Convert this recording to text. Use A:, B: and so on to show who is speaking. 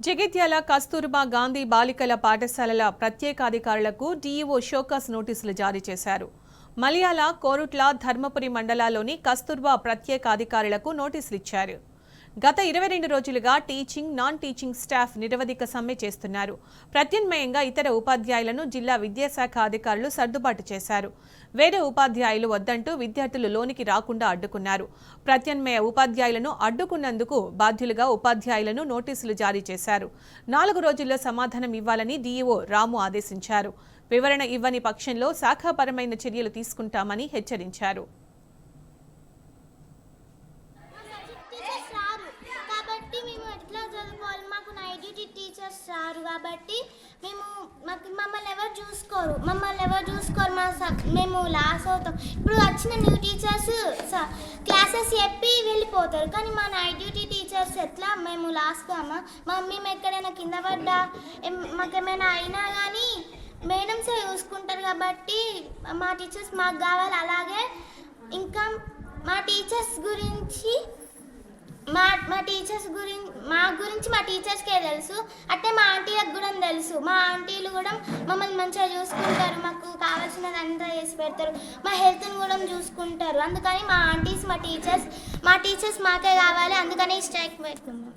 A: జగిత్యాల కస్తూర్బా గాంధీ బాలికల పాఠశాలల ప్రత్యేకాధికారులకు DEO show cause నోటీసులు జారీ చేశారు. మలయాళ, కోరుట్ల, ధర్మపురి మండలాల్లోని కస్తూర్బా ప్రత్యేకాధికారులకు నోటీసులు ఇచ్చారు. గత 22 రోజులుగా టీచింగ్, నాన్ టీచింగ్ స్టాఫ్ నిరవధిక సమ్మె చేస్తున్నారు. ప్రత్యామ్నాయంగా ఇతర ఉపాధ్యాయులను జిల్లా విద్యాశాఖ అధికారులు సర్దుబాటు చేశారు. వేరే ఉపాధ్యాయులు వద్దంటూ విద్యార్థులు లోనికి రాకుండా అడ్డుకున్నారు. ప్రత్యామ్నాయ ఉపాధ్యాయులను అడ్డుకున్నందుకు బాధ్యులుగా ఉపాధ్యాయులను నోటీసులు జారీ చేశారు. 4 రోజుల్లో సమాధానం ఇవ్వాలని డీఈఓ రాము ఆదేశించారు. వివరణ ఇవ్వని పక్షంలో శాఖాపరమైన చర్యలు తీసుకుంటామని హెచ్చరించారు.
B: టీచర్స్ రారు కాబట్టి మమ్మల్ని ఎవరు చూసుకోరు మేము లాస్ అవుతాం. ఇప్పుడు వచ్చిన న్యూ టీచర్స్ క్లాసెస్ చెప్పి వెళ్ళిపోతారు, కానీ మా నైట్ డ్యూటీ టీచర్స్ ఎట్లా మేము లాస్ కామా? మేము ఎక్కడైనా కింద పడ్డా మాకేమైనా అయినా కానీ మేడమ్సే చూసుకుంటారు కాబట్టి మా టీచర్స్ మాకు కావాలి. అలాగే ఇంకా మా టీచర్స్ గురించి మా గురించి మా టీచర్స్కే తెలుసు, అంటే మా ఆంటీలకు కూడా తెలుసు. మా ఆంటీలు కూడా మమ్మల్ని మంచిగా చూసుకుంటారు, మాకు కావాల్సినది అంతా చేసి పెడతారు, మా హెల్త్ని కూడా చూసుకుంటారు. అందుకని మా ఆంటీస్ మా టీచర్స్ మాకే కావాలి, అందుకని స్ట్రైక్ పెడుతున్నాం.